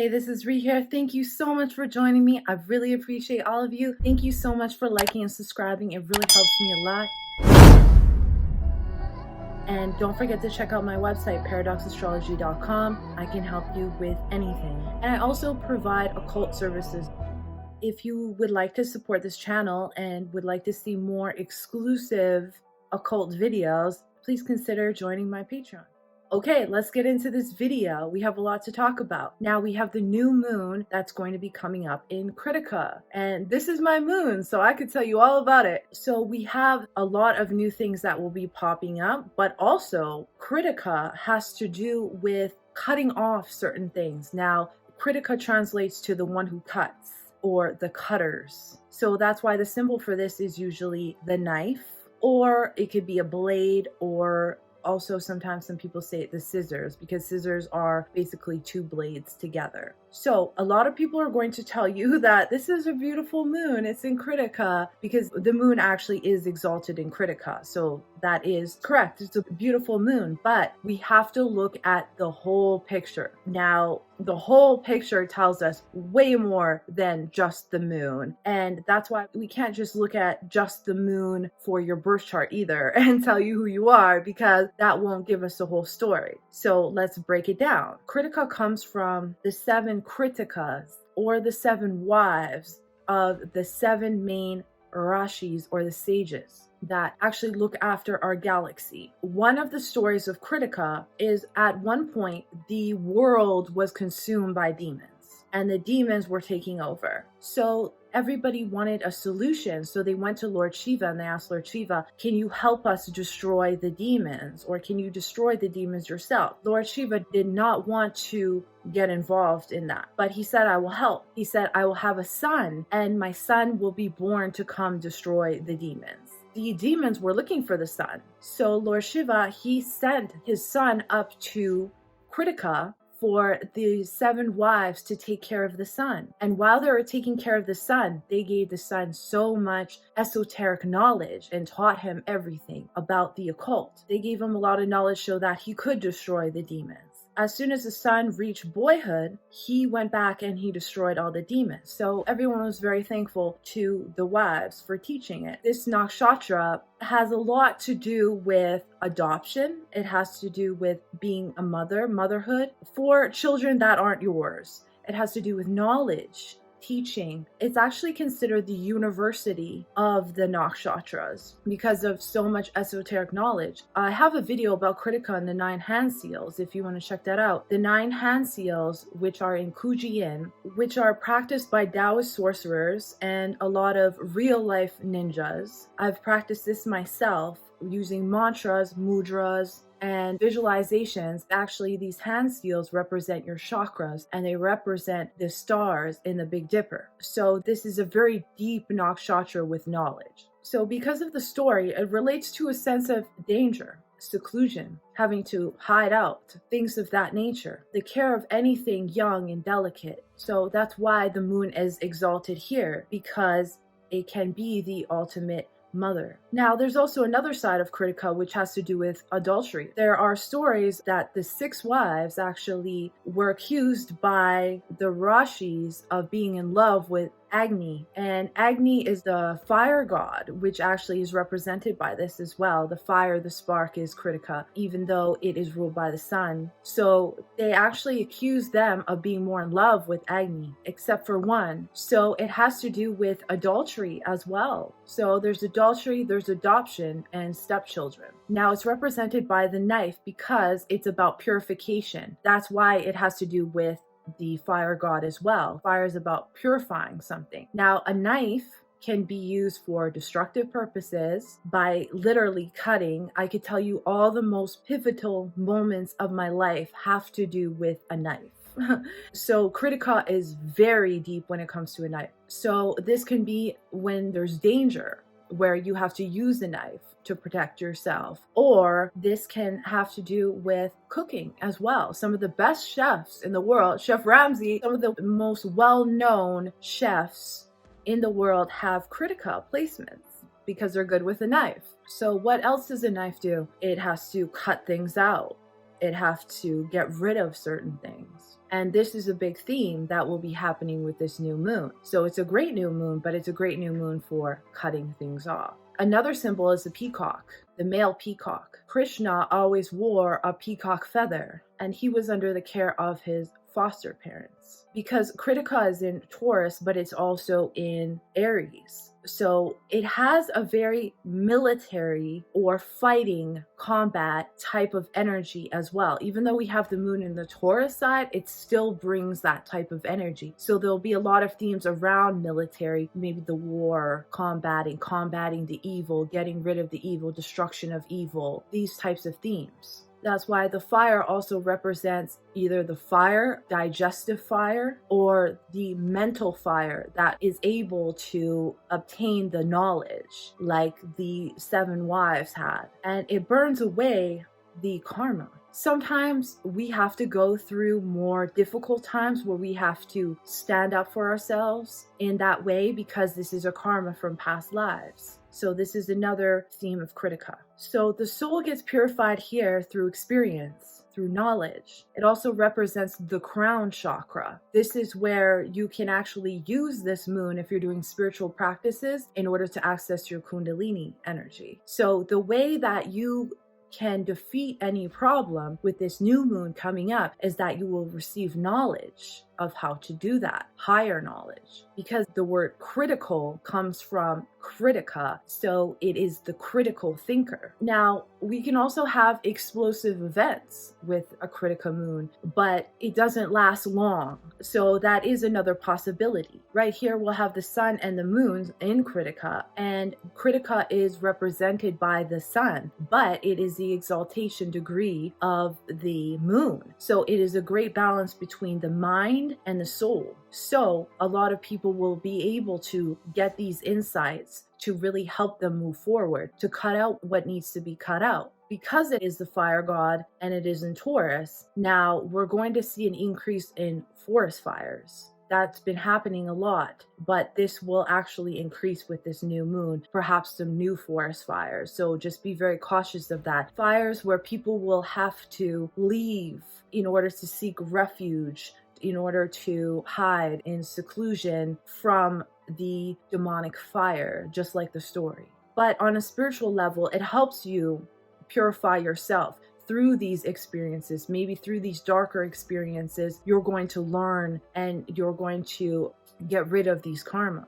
Hey, this is Ree here. Thank you so much for joining me. I really appreciate all of you. Thank you so much for liking and subscribing. It really helps me a lot. And don't forget to check out my website, paradxastrology.com. I can help you with anything. And I also provide occult services. If you would like to support this channel and would like to see more exclusive occult videos, please consider joining my Patreon. Okay, let's get into this video. We have a lot to talk about. Now we have the new moon that's going to be coming up in Krittika. And this is my moon, so I could tell you all about it. So we have a lot of new things that will be popping up, but also Krittika has to do with cutting off certain things. Now, Krittika translates to the one who cuts or the cutters. So that's why the symbol for this is usually the knife, or it could be a blade, or also sometimes some people say the scissors, because scissors are basically two blades together. So a lot of people are going to tell you that this is a beautiful moon. It's in Krittika, because the moon actually is exalted in Krittika. So that is correct. It's a beautiful moon, but we have to look at the whole picture. Now, the whole picture tells us way more than just the moon. And that's why we can't just look at just the moon for your birth chart either and tell you who you are, because that won't give us the whole story. So let's break it down. Krittika comes from the 7 Krittikas, or the 7 wives of the 7 main rashis, or the sages that actually look after our galaxy. One of the stories of Krittika is, at one point the world was consumed by demons and the demons were taking over. So everybody wanted a solution. So they went to Lord Shiva and they asked Lord Shiva, can you help us destroy the demons, or can you destroy the demons yourself? Lord Shiva did not want to get involved in that, but he said, I will help. He said, I will have a son, and my son will be born to come destroy the demons. The demons were looking for the son. So Lord Shiva, he sent his son up to Krittika for the 7 wives to take care of the son. And while they were taking care of the son, they gave the son so much esoteric knowledge and taught him everything about the occult. They gave him a lot of knowledge so that he could destroy the demons. As soon as the son reached boyhood, he went back and he destroyed all the demons. So everyone was very thankful to the wives for teaching it. This nakshatra has a lot to do with adoption. It has to do with being a mother, motherhood for children that aren't yours. It has to do with knowledge, teaching. It's actually considered the university of the nakshatras because of so much esoteric knowledge. I have a video about Krittika and the 9 hand seals if you want to check that out. The 9 hand seals, which are in Kuji-in, which are practiced by Taoist sorcerers and a lot of real life ninjas. I've practiced this myself using mantras, mudras, and visualizations. Actually, these hand seals represent your chakras, and they represent the stars in the Big Dipper. So this is a very deep nakshatra with knowledge. So because of the story, it relates to a sense of danger, seclusion, having to hide out, things of that nature, the care of anything young and delicate. So that's why the moon is exalted here, because it can be the ultimate mother. Now, there's also another side of Krittika which has to do with adultery. There are stories that the 6 wives actually were accused by the Rashis of being in love with Agni, and Agni is the fire god, which actually is represented by this as well. The fire, the spark is Krittika, even though it is ruled by the sun. So they actually accuse them of being more in love with Agni, except for one. So it has to do with adultery as well. So there's adultery, there's adoption, and stepchildren. Now it's represented by the knife because it's about purification. That's why it has to do with the fire god as well. Fire is about purifying something. Now, a knife can be used for destructive purposes by literally cutting. I could tell you all the most pivotal moments of my life have to do with a knife. So Krittika is very deep when it comes to a knife. So this can be when there's danger, where you have to use a knife to protect yourself. Or this can have to do with cooking as well. Some of the best chefs in the world, Chef Ramsay, some of the most well-known chefs in the world have Krittika placements because they're good with a knife. So what else does a knife do? It has to cut things out. It has to get rid of certain things. And this is a big theme that will be happening with this new moon. So it's a great new moon, but it's a great new moon for cutting things off. Another symbol is the peacock, the male peacock. Krishna always wore a peacock feather, and he was under the care of his foster parents. Because Krittika is in Taurus, but it's also in Aries. So it has a very military or fighting combat type of energy as well. Even though we have the moon in the Taurus side, it still brings that type of energy. So there'll be a lot of themes around military, maybe the war, combating the evil, getting rid of the evil, destruction of evil, these types of themes. That's why the fire also represents either the fire, digestive fire, or the mental fire that is able to obtain the knowledge, like the 7 wives had. And it burns away the karma. Sometimes we have to go through more difficult times where we have to stand up for ourselves in that way, because this is a karma from past lives. So this is another theme of Krittika. So the soul gets purified here through experience, through knowledge. It also represents the crown chakra. This is where you can actually use this moon if you're doing spiritual practices in order to access your Kundalini energy. So the way that you can defeat any problem with this new moon coming up is that you will receive knowledge of how to do that, higher knowledge, because the word critical comes from Krittika, so it is the critical thinker. Now, we can also have explosive events with a Krittika moon, but it doesn't last long, so that is another possibility. Right here, we'll have the sun and the moon in Krittika, and Krittika is represented by the sun, but it is the exaltation degree of the moon. So it is a great balance between the mind and the soul. So a lot of people will be able to get these insights to really help them move forward, to cut out what needs to be cut out. Because it is the fire god and it is in Taurus, now we're going to see an increase in forest fires. That's been happening a lot, but this will actually increase with this new moon, perhaps some new forest fires. So just be very cautious of that. Fires where people will have to leave in order to seek refuge, in order to hide in seclusion from the demonic fire, just like the story. But on a spiritual level, it helps you purify yourself through these experiences. Maybe through these darker experiences, you're going to learn and you're going to get rid of these karmas.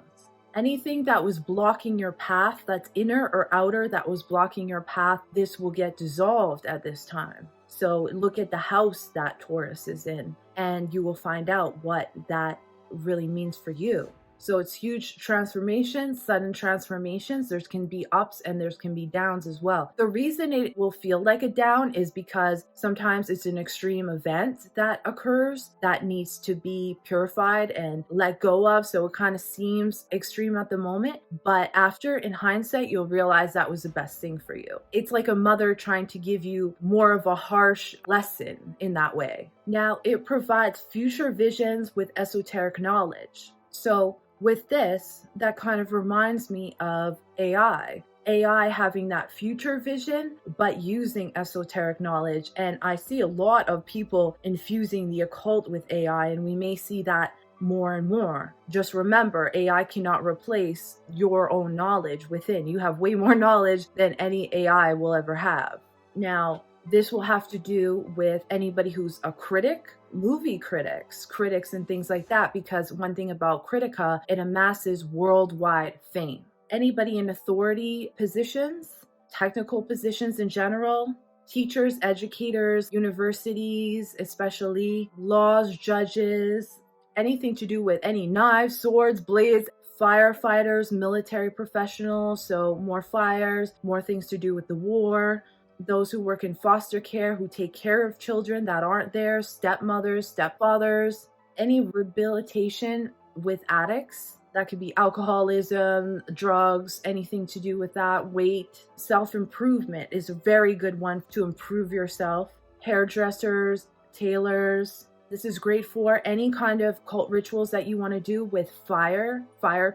Anything that was blocking your path, that's inner or outer, that was blocking your path, this will get dissolved at this time. So look at the house that Taurus is in, and you will find out what that really means for you. So it's huge transformations, sudden transformations. There can be ups and there can be downs as well. The reason it will feel like a down is because sometimes it's an extreme event that occurs that needs to be purified and let go of. So it kind of seems extreme at the moment, but after, in hindsight, you'll realize that was the best thing for you. It's like a mother trying to give you more of a harsh lesson in that way. Now, it provides future visions with esoteric knowledge. So with this, that kind of reminds me of AI. AI having that future vision, but using esoteric knowledge. And I see a lot of people infusing the occult with AI, and we may see that more and more. Just remember, AI cannot replace your own knowledge within. You have way more knowledge than any AI will ever have. Now, this will have to do with anybody who's a critic, movie critics and things like that, because one thing about Krittika, it amasses worldwide fame. Anybody in authority positions, technical positions in general, teachers, educators, universities, especially laws, judges, anything to do with any knives, swords, blades, firefighters, military professionals, so more fires, more things to do with the war. Those who work in foster care, who take care of children that aren't there, stepmothers, stepfathers, any rehabilitation with addicts. That could be alcoholism, drugs, anything to do with that, weight. Self-improvement is a very good one to improve yourself. Hairdressers, tailors. This is great for any kind of cult rituals that you want to do with fire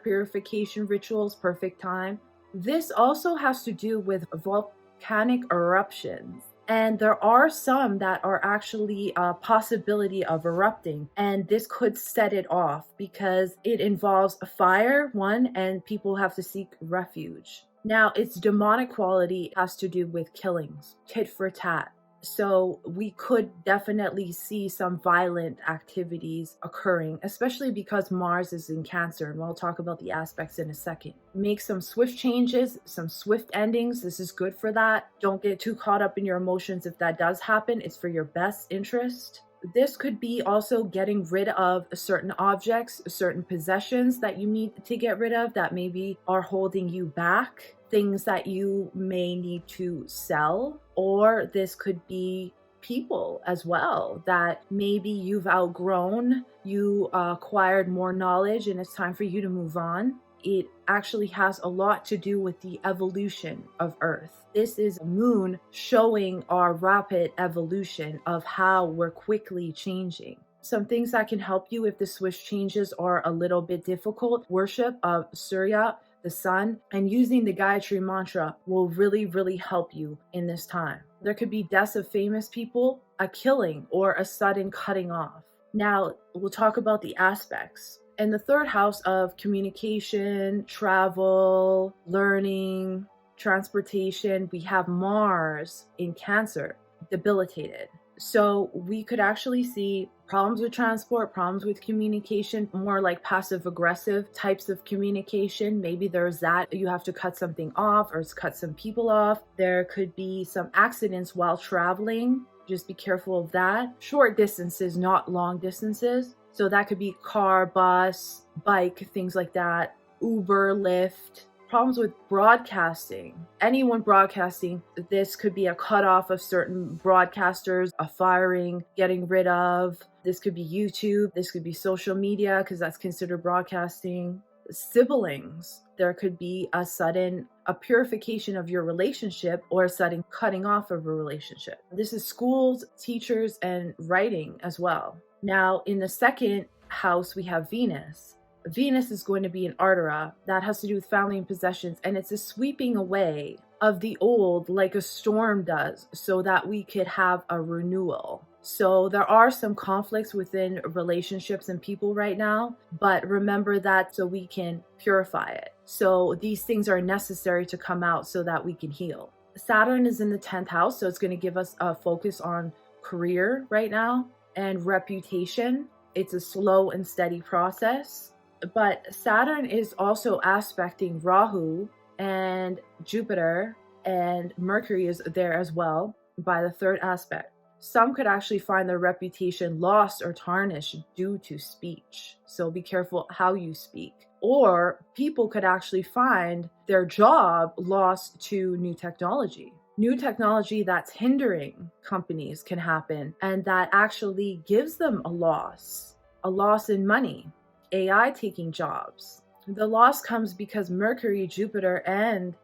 purification rituals, perfect time. This also has to do with volcanic eruptions. And there are some that are actually a possibility of erupting, and this could set it off because it involves a fire, one, and people have to seek refuge. Now, its demonic quality has to do with killings, tit for tat. So we could definitely see some violent activities occurring, especially because Mars is in Cancer, and we'll talk about the aspects in a second. Make some swift changes, some swift endings. This is good for that. Don't get too caught up in your emotions if that does happen. It's for your best interest. This could be also getting rid of certain objects, certain possessions that you need to get rid of that maybe are holding you back, things that you may need to sell, or this could be people as well that maybe you've outgrown, you acquired more knowledge and it's time for you to move on. It actually has a lot to do with the evolution of Earth. This is a moon showing our rapid evolution of how we're quickly changing. Some things that can help you if the swift changes are a little bit difficult: worship of Surya, the sun, and using the Gayatri mantra will really help you in this time. There could be deaths of famous people, a killing, or a sudden cutting off. Now, we'll talk about the aspects. In the third house of communication, travel, learning, transportation, we have Mars in Cancer, debilitated. So we could actually see problems with transport, problems with communication, more like passive aggressive types of communication. Maybe there's that you have to cut something off or cut some people off. There could be some accidents while traveling. Just be careful of that. Short distances, not long distances. So that could be car, bus, bike, things like that. Uber, Lyft. Problems with broadcasting. Anyone broadcasting, this could be a cutoff of certain broadcasters, a firing, getting rid of. This could be YouTube. This could be social media because that's considered broadcasting. Siblings. There could be a purification of your relationship or a sudden cutting off of a relationship. This is schools, teachers, and writing as well. Now, in the second house, we have Venus. Venus is going to be an Ardara. That has to do with family and possessions, and it's a sweeping away of the old like a storm does so that we could have a renewal. So there are some conflicts within relationships and people right now, but remember that so we can purify it. So these things are necessary to come out so that we can heal. Saturn is in the 10th house, so it's going to give us a focus on career right now and reputation. It's a slow and steady process. But Saturn is also aspecting Rahu and Jupiter, and Mercury is there as well by the third aspect. Some could actually find their reputation lost or tarnished due to speech. So be careful how you speak. Or people could actually find their job lost to new technology. New technology that's hindering companies can happen, and that actually gives them a loss in money. AI taking jobs. The loss comes because Mercury, Jupiter, and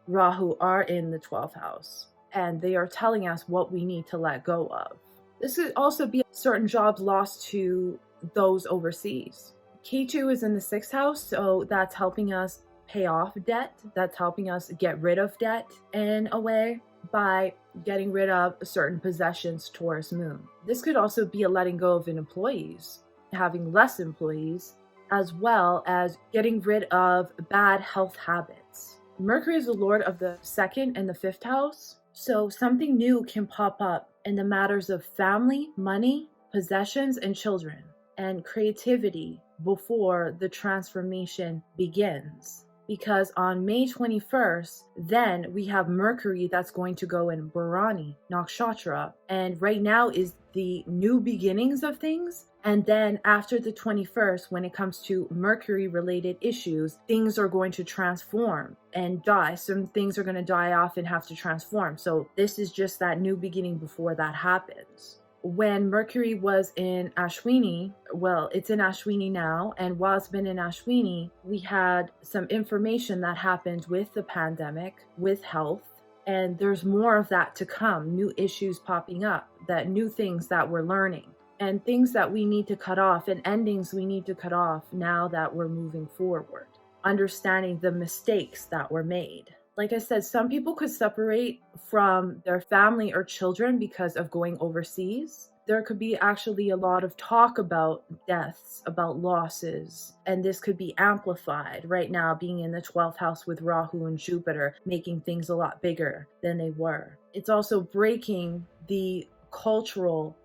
Rahu are in the 12th house, and they are telling us what we need to let go of. This could also be certain jobs lost to those overseas. Ketu is in the 6th house, so that's helping us pay off debt. That's helping us get rid of debt in a way by getting rid of certain possessions. Taurus moon. This could also be a letting go of employees, having less employees, as well as getting rid of bad health habits. Mercury is the lord of the 2nd and the 5th house, so something new can pop up in the matters of family, money, possessions, and children, and creativity before the transformation begins. Because on May 21st, then we have Mercury that's going to go in Bharani Nakshatra, and right now is the new beginnings of things. And then after the 21st, when it comes to Mercury-related issues, things are going to transform and die. Some things are going to die off and have to transform. So this is just that new beginning before that happens. When Mercury was in Ashwini, well, it's in Ashwini now, and while it's been in Ashwini, we had some information that happened with the pandemic, with health, and there's more of that to come, new issues popping up, that new things that we're learning, and things that we need to cut off, and endings we need to cut off now that we're moving forward, understanding the mistakes that were made. Like I said, some people could separate from their family or children because of going overseas. There could be actually a lot of talk about deaths, about losses, and this could be amplified right now, being in the 12th house with Rahu and Jupiter, making things a lot bigger than they were. It's also breaking the cultural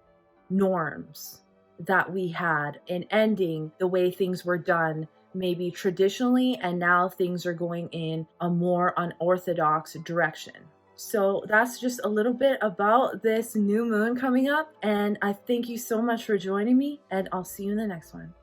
norms that we had and ending the way things were done maybe traditionally, and now things are going in a more unorthodox direction. So that's just a little bit about this new moon coming up, and I thank you so much for joining me, and I'll see you in the next one.